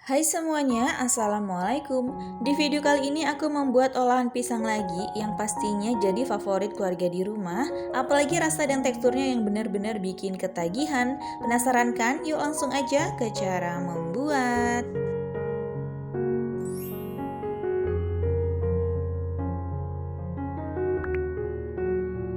Hai semuanya, Assalamualaikum. Di video kali ini aku membuat olahan pisang lagi yang pastinya jadi favorit keluarga di rumah. Apalagi rasa dan teksturnya yang benar-benar bikin ketagihan. Penasaran kan? Yuk langsung aja ke cara membuat.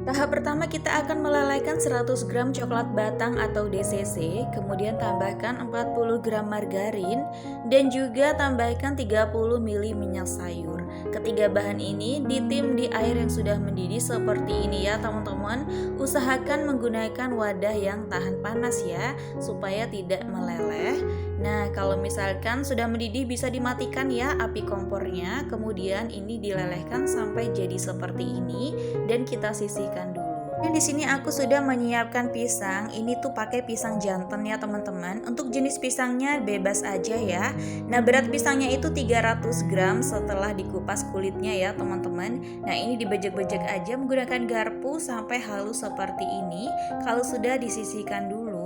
Tahap pertama kita akan melelehkan 100 gram coklat batang atau DCC, kemudian tambahkan 40 gram margarin, dan juga tambahkan 30 ml minyak sayur. Ketiga bahan ini ditim di air yang sudah mendidih seperti ini ya teman-teman. Usahakan menggunakan wadah yang tahan panas ya, supaya tidak meleleh. Nah, kalau misalkan sudah mendidih bisa dimatikan ya api kompornya. Kemudian ini dilelehkan sampai jadi seperti ini dan kita sisihkan dulu. Dan di sini aku sudah menyiapkan pisang. Ini tuh pakai pisang jantan ya teman-teman. Untuk jenis pisangnya bebas aja ya. Nah, berat pisangnya itu 300 gram setelah dikupas kulitnya ya teman-teman. Nah, ini dibejek-bejek aja menggunakan garpu sampai halus seperti ini. Kalau sudah disisihkan dulu.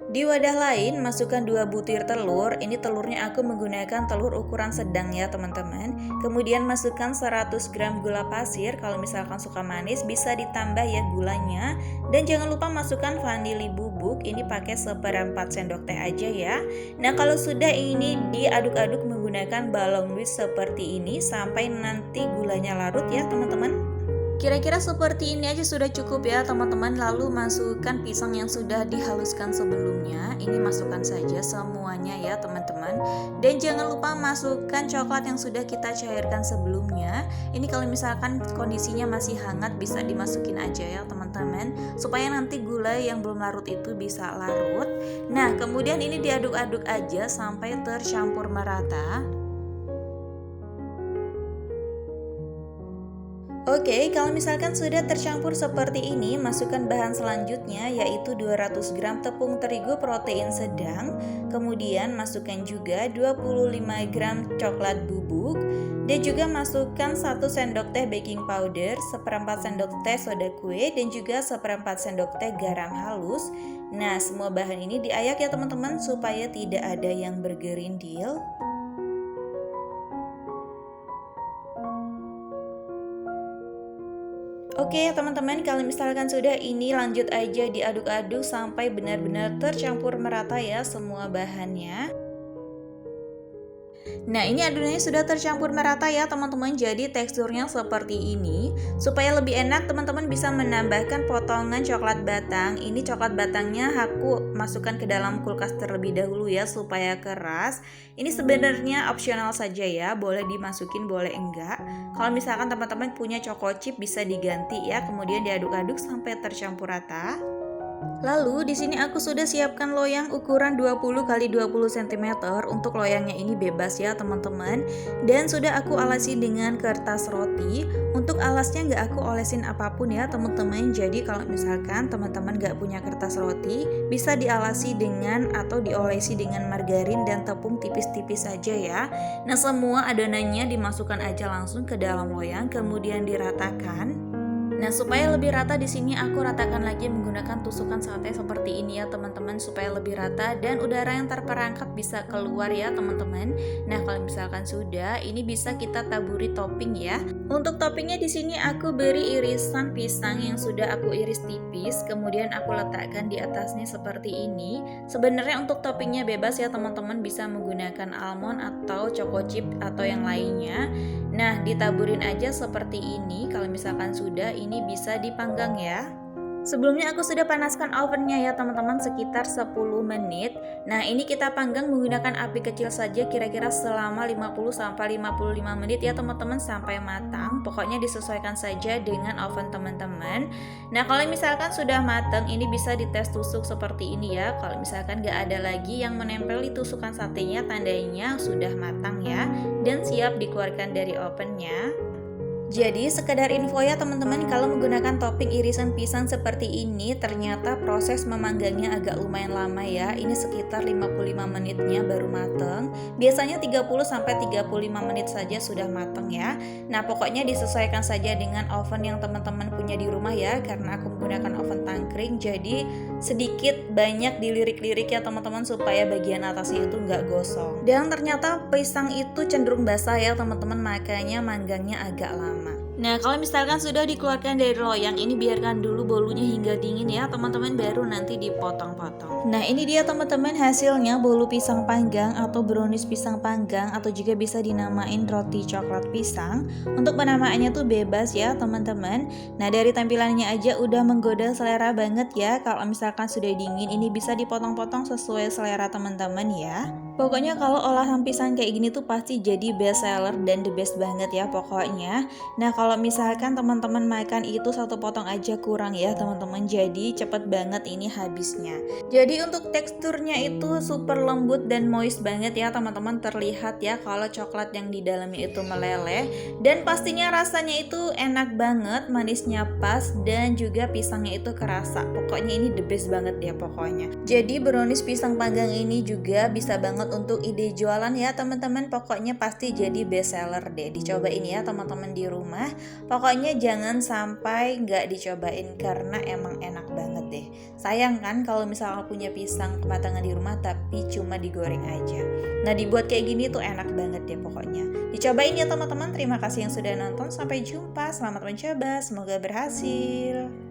Di wadah lain masukkan 2 butir telur. Ini telurnya aku menggunakan telur ukuran sedang ya teman-teman. Kemudian masukkan 100 gram gula pasir. Kalau misalkan suka manis bisa ditambah ya gulanya. Dan jangan lupa masukkan vanili bubuk. Ini pakai 1/4 sendok teh aja ya. Nah, kalau sudah ini diaduk-aduk menggunakan balong whisk seperti ini sampai nanti gulanya larut ya teman-teman. Kira-kira seperti ini aja sudah cukup ya teman-teman. Lalu masukkan pisang yang sudah dihaluskan sebelumnya. Ini masukkan saja semuanya ya teman-teman. Dan jangan lupa masukkan coklat yang sudah kita cairkan sebelumnya. Ini kalau misalkan kondisinya masih hangat bisa dimasukin aja ya teman-teman, supaya nanti gula yang belum larut itu bisa larut. Nah, kemudian ini diaduk-aduk aja sampai tercampur merata. Oke, kalau misalkan sudah tercampur seperti ini, masukkan bahan selanjutnya yaitu 200 gram tepung terigu protein sedang. Kemudian masukkan juga 25 gram coklat bubuk. Dan juga masukkan 1 sendok teh baking powder, 1/4 sendok teh soda kue, dan juga 1/4 sendok teh garam halus. Nah, semua bahan ini diayak ya teman-teman supaya tidak ada yang bergerindil. Oke teman-teman, kalau misalkan sudah ini lanjut aja diaduk-aduk sampai benar-benar tercampur merata ya semua bahannya. Nah, ini adonannya sudah tercampur merata ya teman-teman. Jadi teksturnya seperti ini. Supaya lebih enak teman-teman bisa menambahkan potongan coklat batang. Ini coklat batangnya aku masukkan ke dalam kulkas terlebih dahulu ya supaya keras. Ini sebenarnya opsional saja ya, boleh dimasukin boleh enggak. Kalau misalkan teman-teman punya choco chip bisa diganti ya, kemudian diaduk-aduk sampai tercampur rata. Lalu di sini aku sudah siapkan loyang ukuran 20 x 20 cm. Untuk loyangnya ini bebas ya teman-teman. Dan sudah aku alasi dengan kertas roti. Untuk alasnya nggak aku olesin apapun ya teman-teman. Jadi kalau misalkan teman-teman nggak punya kertas roti, bisa dialasi dengan atau diolesi dengan margarin dan tepung tipis-tipis saja ya. Nah, semua adonannya dimasukkan aja langsung ke dalam loyang, kemudian diratakan. Nah, supaya lebih rata di sini aku ratakan lagi menggunakan tusukan sate seperti ini ya teman-teman, supaya lebih rata dan udara yang terperangkap bisa keluar ya teman-teman. Nah, kalau misalkan sudah, ini bisa kita taburi topping ya. Untuk toppingnya di sini aku beri irisan pisang yang sudah aku iris tipis, kemudian aku letakkan di atasnya seperti ini. Sebenarnya untuk toppingnya bebas ya teman-teman, bisa menggunakan almond atau choco chip atau yang lainnya. Nah, ditaburin aja seperti ini. Kalau misalkan sudah, ini bisa dipanggang ya. Sebelumnya aku sudah panaskan ovennya ya teman-teman sekitar 10 menit. Nah, ini kita panggang menggunakan api kecil saja kira-kira selama 50-55 menit ya teman-teman sampai matang. Pokoknya disesuaikan saja dengan oven teman-teman. Nah, kalau misalkan sudah matang, ini bisa dites tusuk seperti ini ya. Kalau misalkan gak ada lagi yang menempel di tusukan satenya, tandanya sudah matang ya. Dan siap dikeluarkan dari ovennya. Jadi sekedar info ya teman-teman, kalau menggunakan topping irisan pisang seperti ini ternyata proses memanggangnya agak lumayan lama ya. Ini sekitar 55 menitnya baru mateng. Biasanya 30-35 menit saja sudah mateng ya. Nah pokoknya disesuaikan saja dengan oven yang teman-teman punya di rumah ya. Karena aku menggunakan oven tangkring, jadi sedikit banyak dilirik-lirik ya teman-teman supaya bagian atasnya itu nggak gosong. Dan ternyata pisang itu cenderung basah ya teman-teman, makanya manggangnya agak lama. Nah kalau misalkan sudah dikeluarkan dari loyang ini, biarkan dulu bolunya hingga dingin ya teman-teman, baru nanti dipotong-potong. Nah ini dia teman-teman hasilnya, bolu pisang panggang atau brownies pisang panggang, atau juga bisa dinamain roti coklat pisang. Untuk penamaannya tuh bebas ya teman-teman. Nah dari tampilannya aja udah menggoda selera banget ya. Kalau misalkan sudah dingin ini bisa dipotong-potong sesuai selera teman-teman ya. Pokoknya kalau olahan pisang kayak gini tuh pasti jadi best seller dan the best banget ya pokoknya. Nah kalau misalkan teman-teman makan itu satu potong aja kurang ya teman-teman, jadi cepet banget ini habisnya. Jadi untuk teksturnya itu super lembut dan moist banget ya teman-teman, terlihat ya kalau coklat yang di dalamnya itu meleleh. Dan pastinya rasanya itu enak banget, manisnya pas, dan juga pisangnya itu kerasa. Pokoknya ini the best banget ya pokoknya. Jadi brownies pisang panggang ini juga bisa banget untuk ide jualan ya teman-teman. Pokoknya pasti jadi best seller deh. Dicobain ya teman-teman di rumah. Pokoknya jangan sampai nggak dicobain karena emang enak banget deh. Sayang kan kalau misalnya punya pisang kematangan di rumah tapi cuma digoreng aja. Nah dibuat kayak gini tuh enak banget deh pokoknya. Dicobain ya teman-teman. Terima kasih yang sudah nonton. Sampai jumpa. Selamat mencoba. Semoga berhasil.